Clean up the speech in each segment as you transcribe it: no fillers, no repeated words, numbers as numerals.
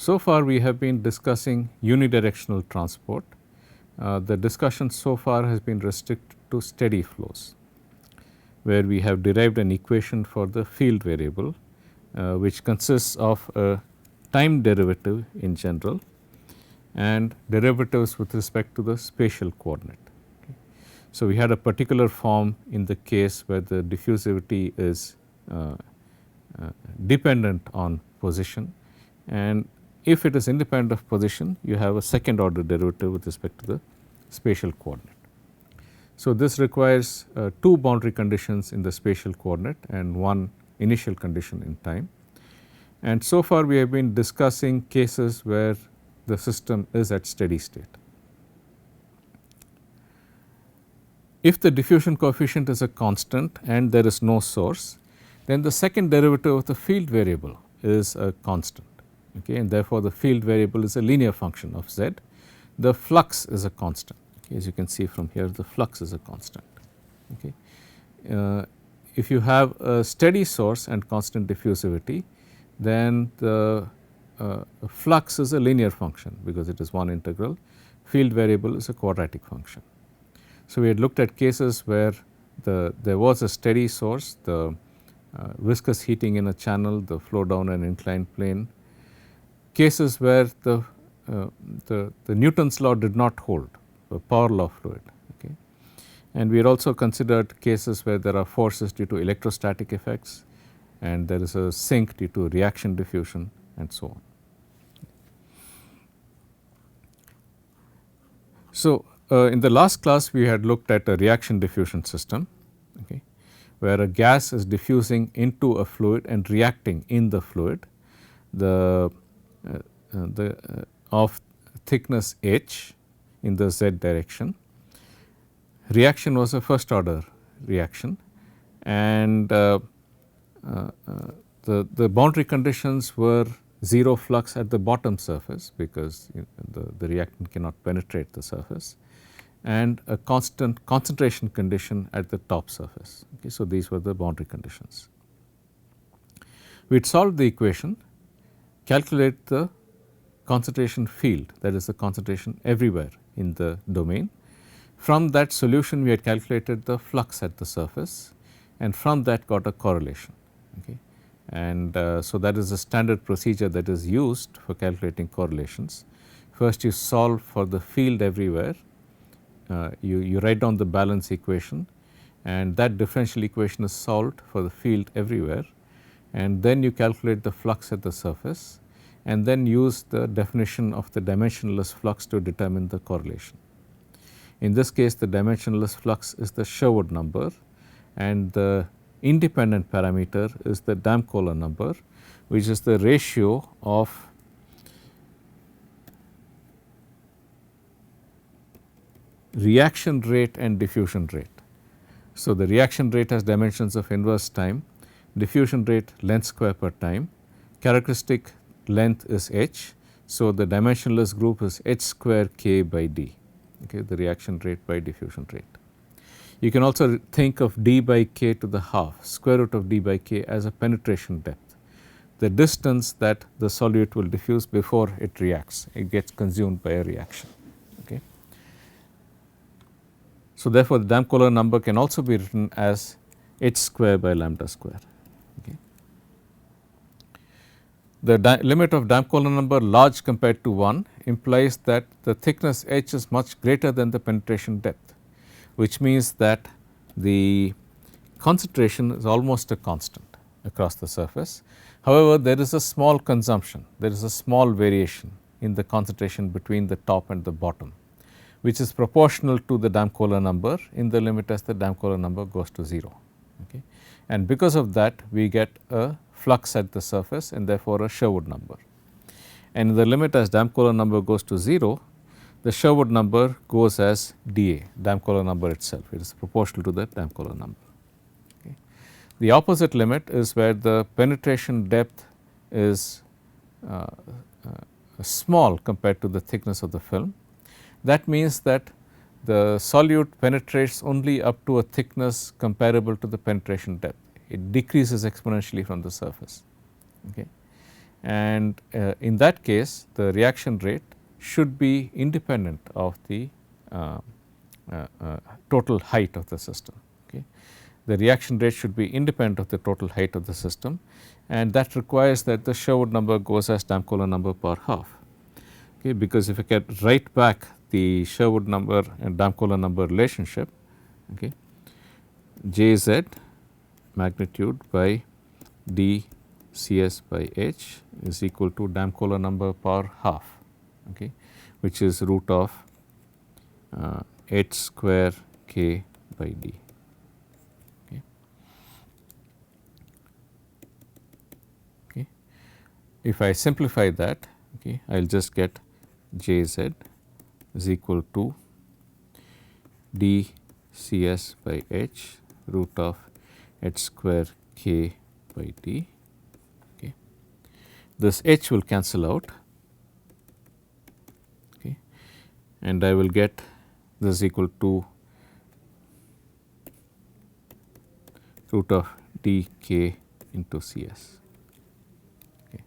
So far we have been discussing unidirectional transport. The discussion so far has been restricted to steady flows, where we have derived an equation for the field variable, which consists of a time derivative in general and derivatives with respect to the spatial coordinate. Okay. So, we had a particular form in the case where the diffusivity is dependent on position, and if it is independent of position, you have a second order derivative with respect to the spatial coordinate. So, this requires two boundary conditions in the spatial coordinate and one initial condition in time. And so far we have been discussing cases where the system is at steady state. If the diffusion coefficient is a constant and there is no source, then the second derivative of the field variable is a constant, okay, and therefore, the field variable is a linear function of z. The flux is a constant, okay, as you can see from here, the flux is a constant. Okay. If you have a steady source and constant diffusivity, then the flux is a linear function because it is one integral, field variable is a quadratic function. So, we had looked at cases where there was a steady source, the viscous heating in a channel, the flow down an inclined plane, cases where the Newton's law did not hold, the power law fluid. Okay. And we had also considered cases where there are forces due to electrostatic effects and there is a sink due to reaction diffusion and so on. So, in the last class we had looked at a reaction diffusion system, okay, where a gas is diffusing into a fluid and reacting in the fluid of thickness h in the z direction. Reaction was a first order reaction, and the boundary conditions were 0 flux at the bottom surface because the reactant cannot penetrate the surface, and a constant concentration condition at the top surface. Okay, so, these were the boundary conditions. We had solved the equation, calculate the concentration field, that is the concentration everywhere in the domain. From that solution we had calculated the flux at the surface, and from that got a correlation. Okay. And so, that is a standard procedure that is used for calculating correlations. First you solve for the field everywhere, you write down the balance equation, and that differential equation is solved for the field everywhere, and then you calculate the flux at the surface and then use the definition of the dimensionless flux to determine the correlation. In this case, the dimensionless flux is the Sherwood number, and the independent parameter is the Damkohler number, which is the ratio of reaction rate and diffusion rate. So, the reaction rate has dimensions of inverse time, diffusion rate length square per time, characteristic length is h. So, the dimensionless group is h square k by d, okay, the reaction rate by diffusion rate. You can also think of d by k to the half, square root of d by k, as a penetration depth, the distance that the solute will diffuse before it reacts, it gets consumed by a reaction. Okay. So, therefore, the Damkohler number can also be written as h square by lambda square. Okay. The limit of Damkohler number large compared to 1 implies that the thickness h is much greater than the penetration depth, which means that the concentration is almost a constant across the surface. However, there is a small consumption, there is a small variation in the concentration between the top and the bottom, which is proportional to the Damkohler number in the limit as the Damkohler number goes to 0. Okay. And because of that, we get a flux at the surface and therefore a Sherwood number. And in the limit as Damkohler number goes to 0, the Sherwood number goes as dA, Damkohler number itself, it is proportional to the Damkohler number. Okay. The opposite limit is where the penetration depth is small compared to the thickness of the film. That means that the solute penetrates only up to a thickness comparable to the penetration depth, it decreases exponentially from the surface. Okay. and in that case the reaction rate should be independent of the total height of the system. Okay. The reaction rate should be independent of the total height of the system, and that requires that the Sherwood number goes as Damkohler number per half. Okay, because if I can write back the Sherwood number and Damkohler number relationship, okay, Jz magnitude by d Cs by h is equal to Damkohler number per half, okay, which is root of h square k by d. Okay. Okay. If I simplify that, okay, I will just get Jz is equal to d Cs by h root of h square k by d. Okay. This h will cancel out, okay, and I will get this is equal to root of dk into Cs. Okay.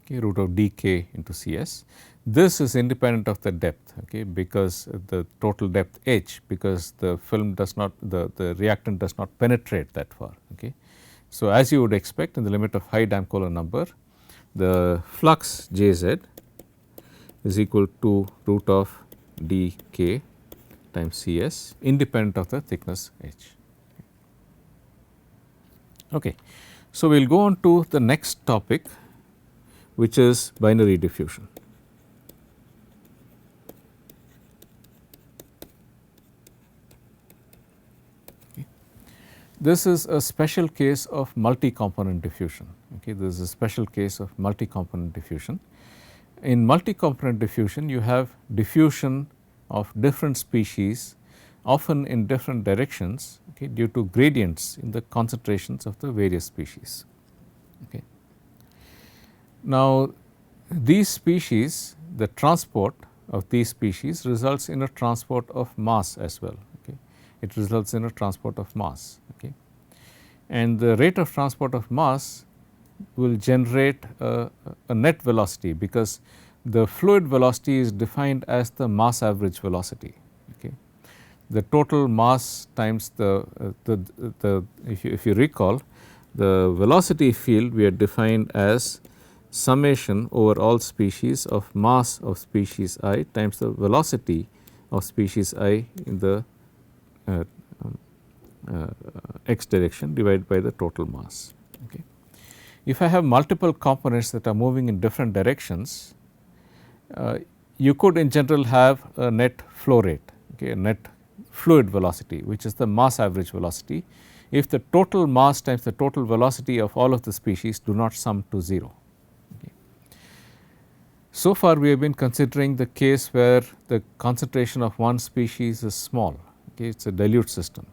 Okay, root of dk into Cs. This is independent of the depth, okay, because the total depth h, because the film does not, the reactant does not penetrate that far. Okay. So, as you would expect in the limit of high Damkohler number, the flux Jz is equal to root of dk times Cs independent of the thickness h. Okay. So, we will go on to the next topic, which is binary diffusion. This is a special case of multi-component diffusion. Okay. This is a special case of multi-component diffusion. In multi-component diffusion, you have diffusion of different species, often in different directions, okay, due to gradients in the concentrations of the various species. Okay. Now, these species, the transport of these species results in a transport of mass as well. Okay. It results in a transport of mass. Okay. And the rate of transport of mass will generate a net velocity, because the fluid velocity is defined as the mass average velocity. Okay. The total mass times if you recall, the velocity field we are defined as summation over all species of mass of species I times the velocity of species I in the x direction divided by the total mass. Okay. If I have multiple components that are moving in different directions, you could in general have a net flow rate, okay, a net fluid velocity, which is the mass average velocity, if the total mass times the total velocity of all of the species do not sum to 0. Okay. So far we have been considering the case where the concentration of one species is small, okay, it is a dilute system.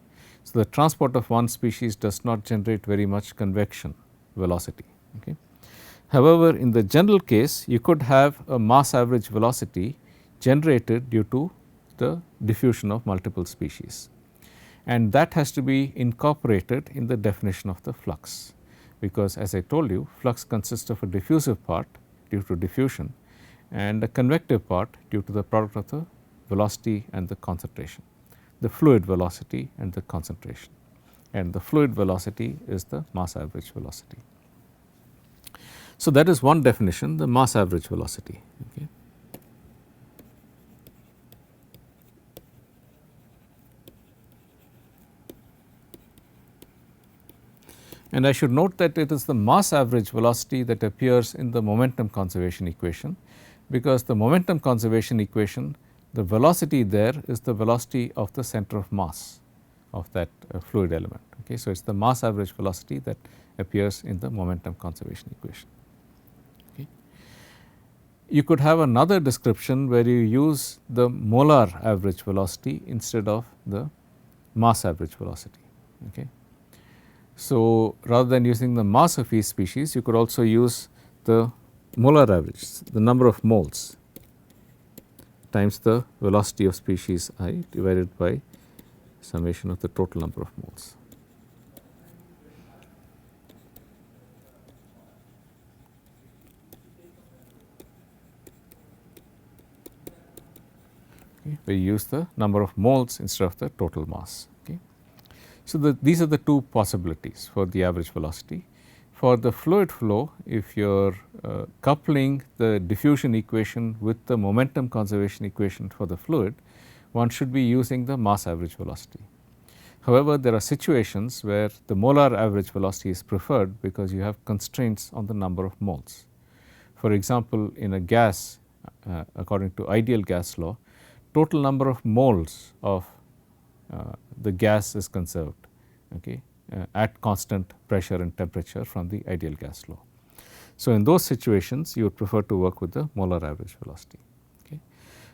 So, the transport of one species does not generate very much convection velocity. Okay. However, in the general case, you could have a mass average velocity generated due to the diffusion of multiple species, and that has to be incorporated in the definition of the flux, because as I told you, flux consists of a diffusive part due to diffusion and a convective part due to the product of the velocity and the concentration, the fluid velocity and the concentration, and the fluid velocity is the mass average velocity. So, that is one definition, the mass average velocity. Okay. And I should note that it is the mass average velocity that appears in the momentum conservation equation, because the momentum conservation equation, the velocity there is the velocity of the center of mass of that fluid element. Okay. So, it is the mass average velocity that appears in the momentum conservation equation. Okay. You could have another description where you use the molar average velocity instead of the mass average velocity. Okay. So, rather than using the mass of each species, you could also use the molar average, the number of moles times the velocity of species I divided by summation of the total number of moles. okay, where you use the number of moles instead of the total mass. Okay. So, these are the two possibilities for the average velocity. For the fluid flow, if you are coupling the diffusion equation with the momentum conservation equation for the fluid, one should be using the mass average velocity. However, there are situations where the molar average velocity is preferred because you have constraints on the number of moles. For example, in a gas, according to ideal gas law, total number of moles of the gas is conserved, okay, at constant pressure and temperature from the ideal gas law. So, in those situations you would prefer to work with the molar average velocity. Okay.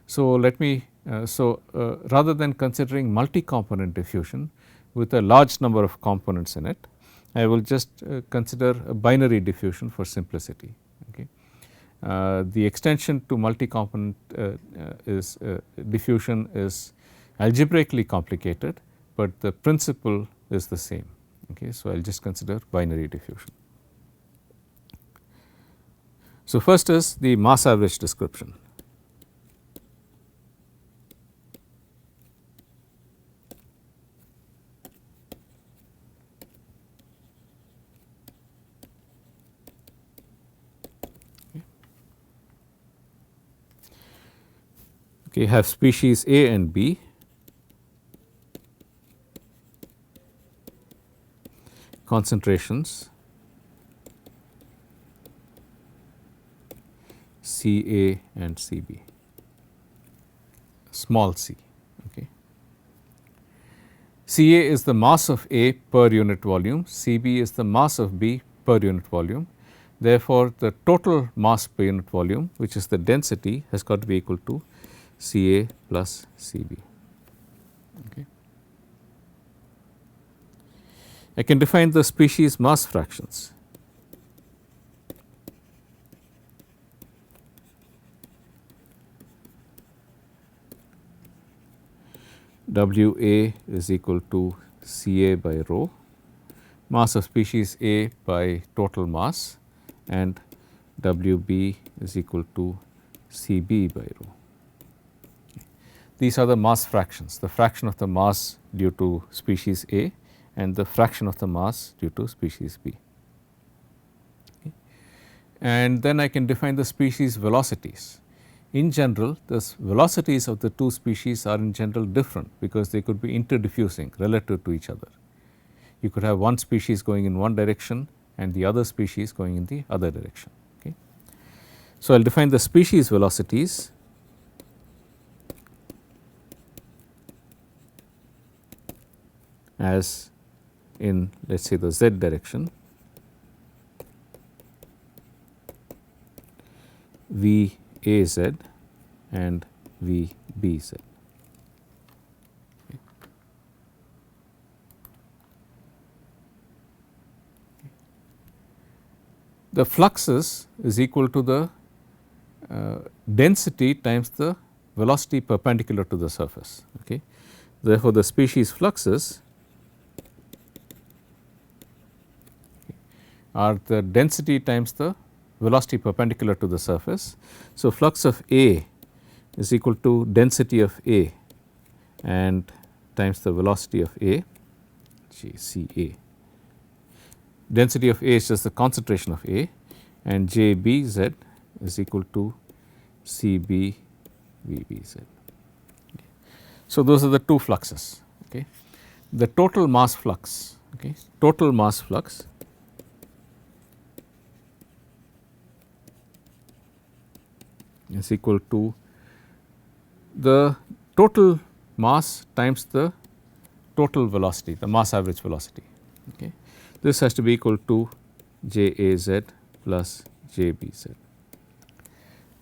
So, let me rather than considering multi-component diffusion with a large number of components in it, I will just consider a binary diffusion for simplicity. Okay. The extension to multi-component diffusion is algebraically complicated, but the principle is the same. Okay. So, I will just consider binary diffusion. So, first is the mass average description. Okay, you have species A and B, concentrations Ca and Cb, small c. Okay. Ca is the mass of A per unit volume, Cb is the mass of B per unit volume. Therefore, the total mass per unit volume, which is the density, has got to be equal to Ca plus Cb. Okay. I can define the species mass fractions. Wa is equal to Ca by rho, mass of species A by total mass, and Wb is equal to Cb by rho. These are the mass fractions, the fraction of the mass due to species A and the fraction of the mass due to species B. Okay. And then I can define the species velocities. In general, the velocities of the two species are in general different because they could be interdiffusing relative to each other. You could have one species going in one direction and the other species going in the other direction. Okay. So, I will define the species velocities as in, let us say, the z direction, Vaz and Vbz. Okay. The fluxes is equal to the density times the velocity perpendicular to the surface. Okay. Therefore, the species fluxes are the density times the velocity perpendicular to the surface. So, flux of A is equal to density of A and times the velocity of A, Ca. Density of A is just the concentration of A, and Jbz is equal to Cb Vbz. Okay. So, those are the two fluxes. Okay. The total mass flux, okay, total mass flux is equal to the total mass times the total velocity, the mass average velocity. Okay. This has to be equal to Jaz plus Jbz.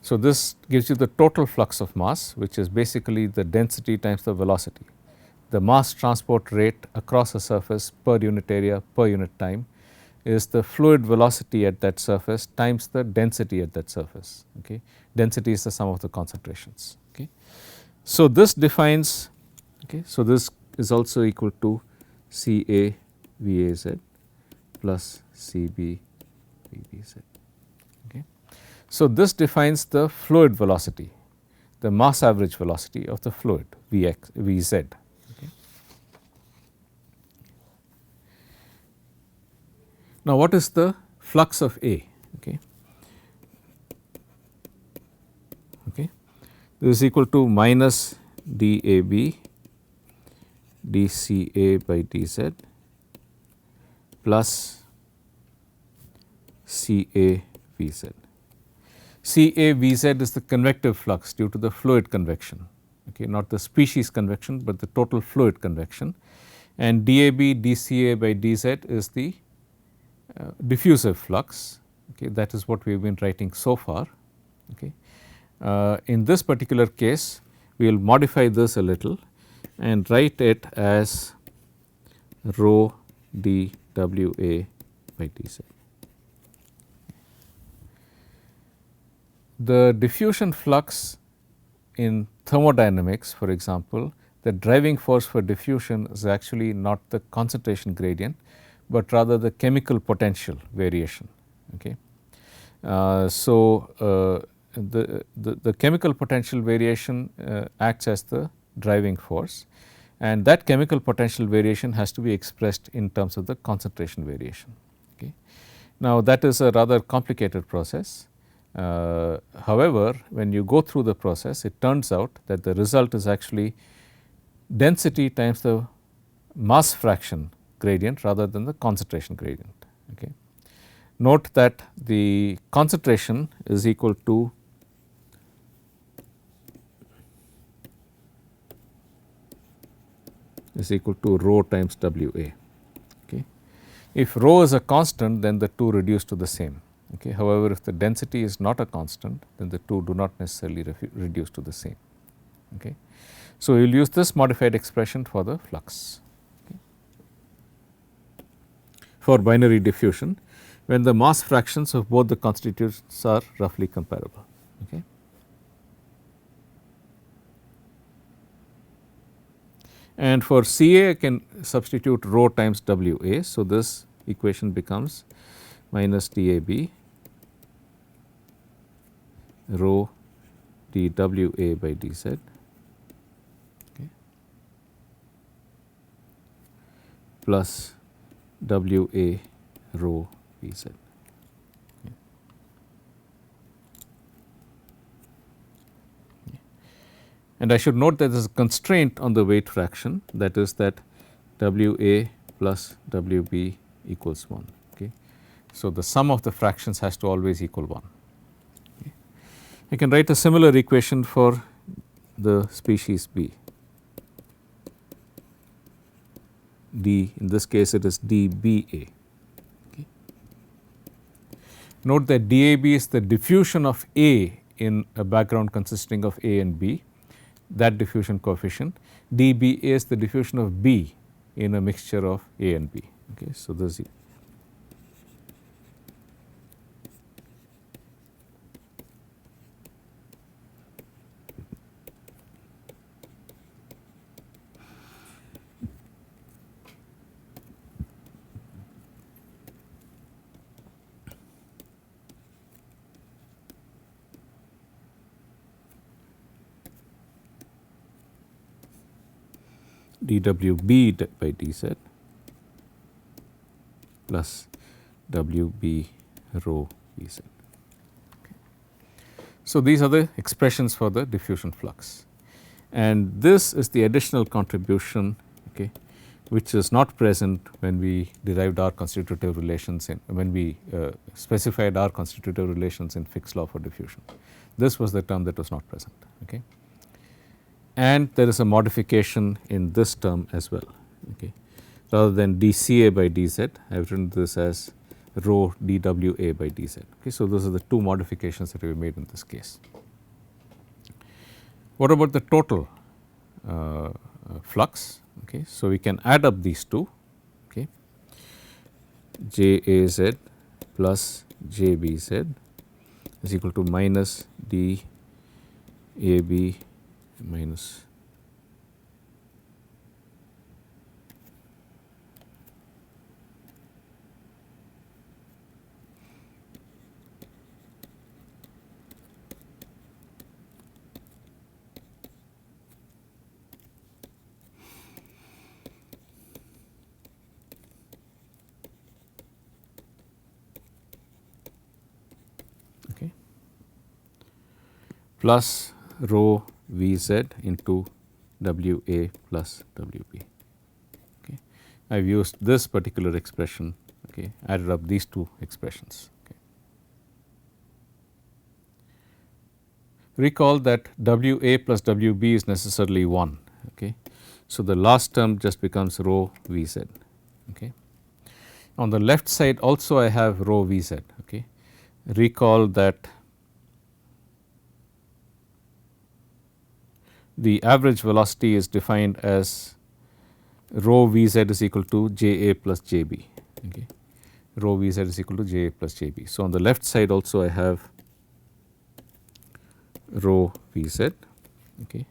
So, this gives you the total flux of mass, which is basically the density times the velocity. The mass transport rate across a surface per unit area per unit time is the fluid velocity at that surface times the density at that surface. Okay. Density is the sum of the concentrations. Okay. So, this defines, okay, so this is also equal to Ca Vaz plus Cb Vbz. Okay. So, this defines the fluid velocity. the mass average velocity of the fluid Vz. Okay. Now, what is the flux of A? Okay. Okay. This is equal to minus dAB dCA by dZ plus CA Vz. CA Vz is the convective flux due to the fluid convection, okay, not the species convection, but the total fluid convection, and dAB dCA by dZ is the diffusive flux, okay, that is what we have been writing so far. Okay. In this particular case, we will modify this a little and write it as rho dWA by dZ. The diffusion flux in thermodynamics, for example, the driving force for diffusion is actually not the concentration gradient, but rather the chemical potential variation. Okay. The chemical potential variation acts as the driving force, and that chemical potential variation has to be expressed in terms of the concentration variation. Okay. Now, that is a rather complicated process. However, when you go through the process, it turns out that the result is actually density times the mass fraction gradient rather than the concentration gradient. Okay. Note that the concentration is equal to rho times WA. Okay. If rho is a constant, then the two reduce to the same. Okay. However, if the density is not a constant, then the two do not necessarily reduce to the same. Okay. So, we will use this modified expression for the flux. Okay. For binary diffusion, when the mass fractions of both the constituents are roughly comparable. Okay. And for CA, I can substitute rho times WA. So, this equation becomes minus dAB rho dWA by dZ, okay, plus WA rho Vz. Okay. And I should note that there is a constraint on the weight fraction, that is that WA plus WB equals 1. Okay. So, the sum of the fractions has to always equal 1. Okay. I can write a similar equation for the species B. D, in this case it is dBA. Okay. Note that dAB is the diffusion of A in a background consisting of A and B, that diffusion coefficient. dBA is the diffusion of B in a mixture of A and B. Okay. So, this is dWB by dZ plus WB rho Vz. Okay. So, these are the expressions for the diffusion flux, and this is the additional contribution, okay, which is not present when we derived our constitutive relations when we specified our constitutive relations in Fick's law for diffusion. This was the term that was not present. Okay. And there is a modification in this term as well. Okay. Rather than dCA by dZ, I have written this as rho dWA by dZ. Okay. So, those are the two modifications that we made in this case. What about the total flux? Okay. So, we can add up these two, okay. JAZ plus JBZ is equal to minus DAB minus plus rho Vz into Wa plus Wb. Okay. I have used this particular expression, okay, added up these two expressions. Okay. Recall that Wa plus Wb is necessarily 1. Okay. So, the last term just becomes rho Vz. Okay. On the left side also I have rho Vz. Okay. Recall that the average velocity is defined as rho Vz is equal to Ja plus Jb. Okay. Rho Vz is equal to Ja plus Jb. So, on the left side also I have rho Vz. Okay.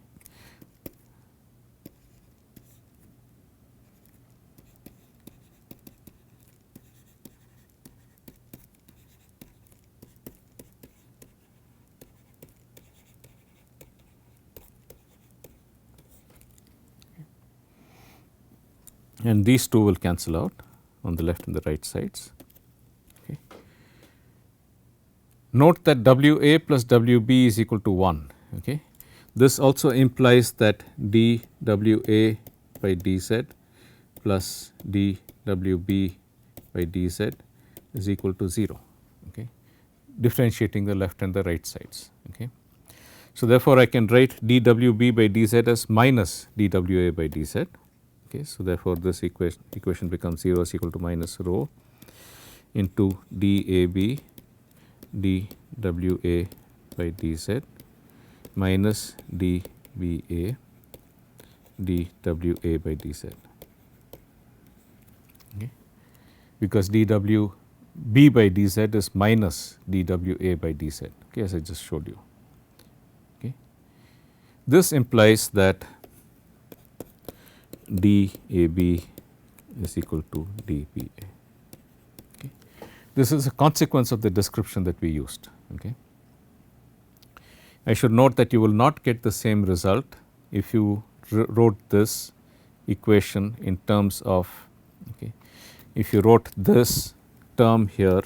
And these two will cancel out on the left and the right sides. Okay. Note that Wa plus Wb is equal to 1. Okay. This also implies that dWa by dz plus dWb by dz is equal to 0, okay, differentiating the left and the right sides. Okay. So, therefore, I can write dWb by dz as minus dWa by dz. Okay. So, therefore, this equation becomes 0 is equal to minus rho into dAb dWa by dz minus dBa dWa by dz. Okay. Because dWb by dz is minus dWa by dz, okay, as I just showed you. Okay. This implies that dAb is equal to dBa. Okay. This is a consequence of the description that we used. Okay. I should note that you will not get the same result if you wrote this equation in terms of, okay, if you wrote this term here,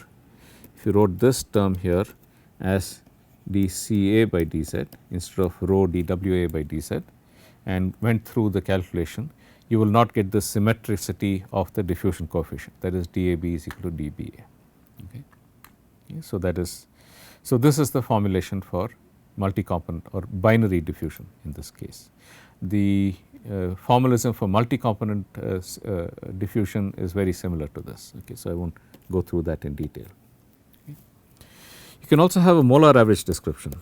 if you wrote this term here as dCa by dz instead of rho dWa by dz and went through the calculation, you will not get the symmetricity of the diffusion coefficient, that is dAb is equal to dBa. Okay. Okay. So, that is, so this is the formulation for multi-component or binary diffusion in this case. The formalism for multi-component diffusion is very similar to this. Okay. So, I will not go through that in detail. Okay. You can also have a molar average description.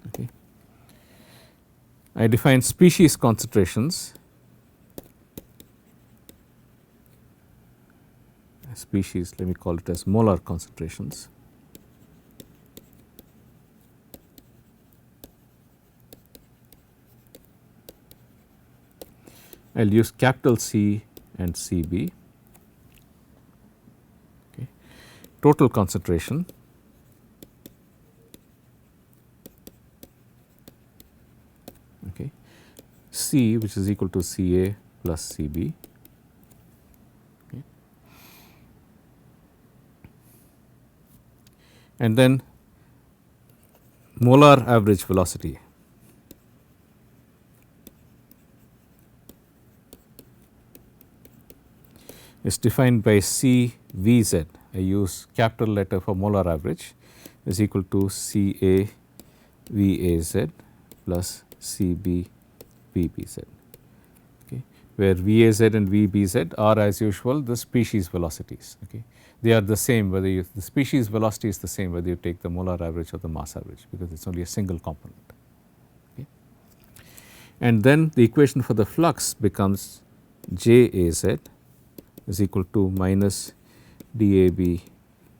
Okay. I define species concentrations species, let me call it as molar concentrations. I will use capital C and Cb. Okay. Total concentration, okay, C which is equal to Ca plus Cb. And then molar average velocity. Is defined by CVz. I use capital letter for molar average is equal to Ca Vaz plus Cb Vbz. Okay. Where Vaz and Vbz are as usual the species velocities. Okay. They are the same whether you, the species velocity is the same whether you take the molar average or the mass average, because it is only a single component. Okay. And then the equation for the flux becomes Jaz is equal to minus dAb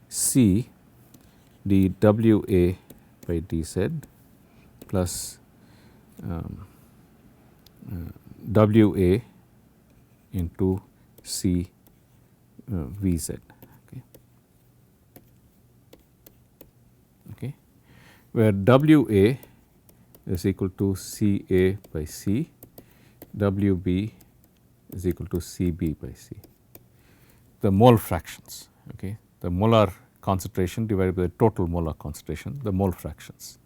C dWa by dz plus Wa into C Vz. Okay, where Wa is equal to Ca by C, Wb is equal to Cb by C. the mole fractions, okay, the molar concentration divided by the total molar concentration, the mole fractions.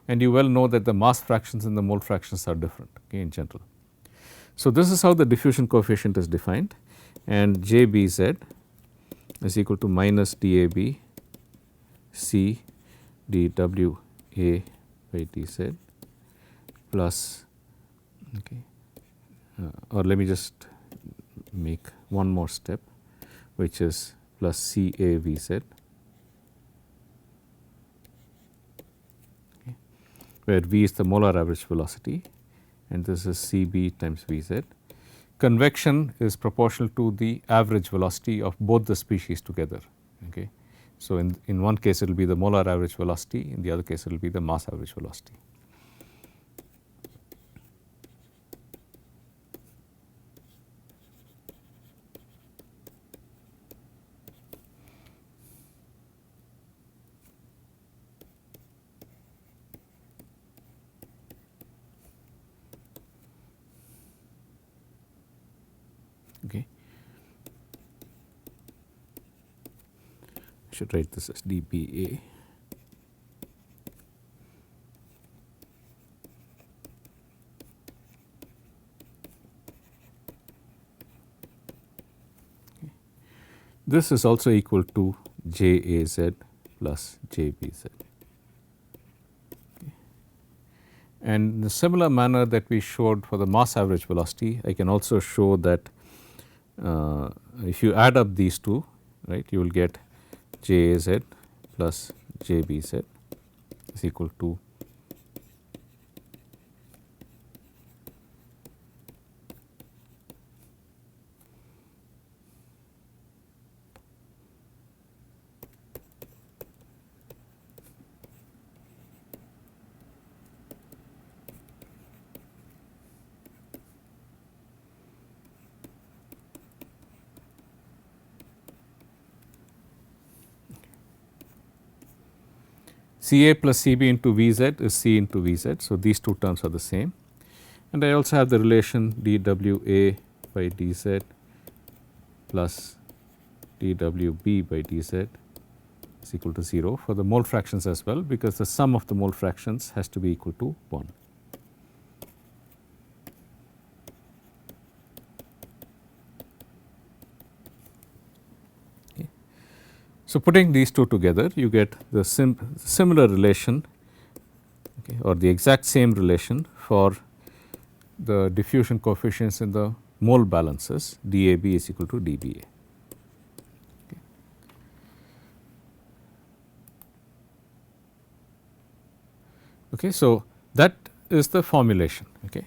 And you well know that the mass fractions and the mole fractions are different, okay, in general. So, this is how the diffusion coefficient is defined, and JBZ is equal to minus DAB C dWA by dZ plus, okay, or let me just make one more step, which is plus CAVZ, okay, where V is the molar average velocity and this is CB times Vz. Convection is proportional to the average velocity of both the species together. Okay. So, in one case it will be the molar average velocity, in the other case it will be the mass average velocity. Okay. I should write this as dBA. Okay. This is also equal to JAZ plus JBZ. Okay. And in a similar manner that we showed for the mass average velocity, I can also show that if you add up these two, right, you will get JAZ plus JBZ is equal to CA plus CB into Vz is C into Vz. So, these two terms are the same, and I also have the relation dWA by dZ plus dWB by dZ is equal to 0 for the mole fractions as well, because the sum of the mole fractions has to be equal to 1. Okay. So, putting these two together, you get the similar relation, okay, or the exact same relation for the diffusion coefficients in the mole balances, DAB is equal to DBA. Okay. Okay, so, that is the formulation. Okay.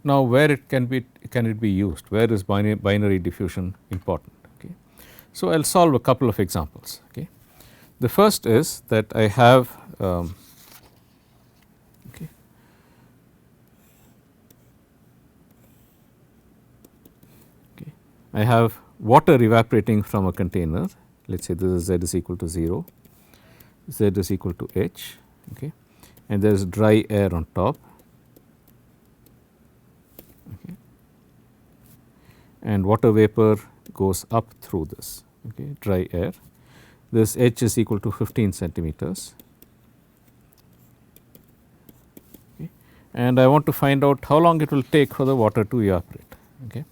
Now, where it can it be used? Where is binary diffusion important? Okay. So, I will solve a couple of examples. Okay. The first is that I have okay, okay, I have water evaporating from a container. Let us say this is Z is equal to 0, Z is equal to H, okay, and there is dry air on top, okay, and water vapor goes up through this, okay, dry air. This H is equal to 15 centimeters, okay, and I want to find out how long it will take for the water to evaporate. Okay.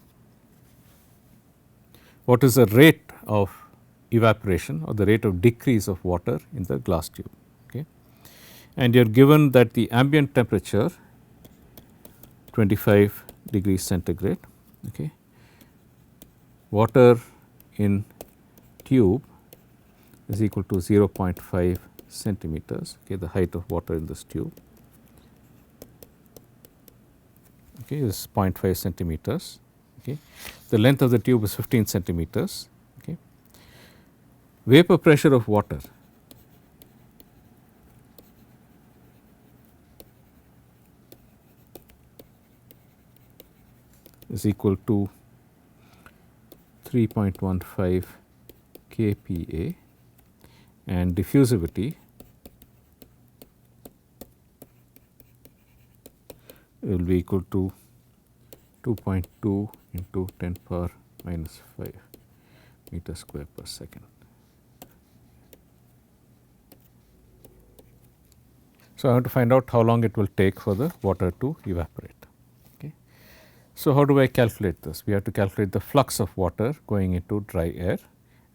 What is the rate of evaporation or the rate of decrease of water in the glass tube? Okay. And you are given that the ambient temperature 25 degrees centigrade, okay, water in tube is equal to 0.5 centimeters, okay, the height of water in this tube, okay, is 0.5 centimeters, okay. The length of the tube is 15 centimeters, okay. Vapor pressure of water is equal to 3.15 kPa, and diffusivity will be equal to 2.2 into 10 power minus 5 meter square per second. So, I want to find out how long it will take for the water to evaporate. Okay. So, how do I calculate this? We have to calculate the flux of water going into dry air,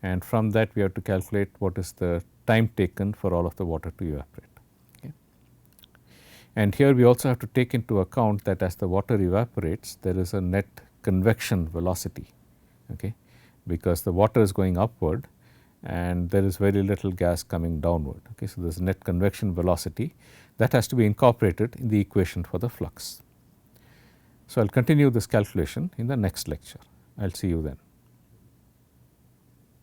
and from that we have to calculate what is the time taken for all of the water to evaporate. Okay. And here we also have to take into account that as the water evaporates, there is a net convection velocity, okay, because the water is going upward and there is very little gas coming downward. Okay. So, there is net convection velocity that has to be incorporated in the equation for the flux. So, I will continue this calculation in the next lecture. I will see you then.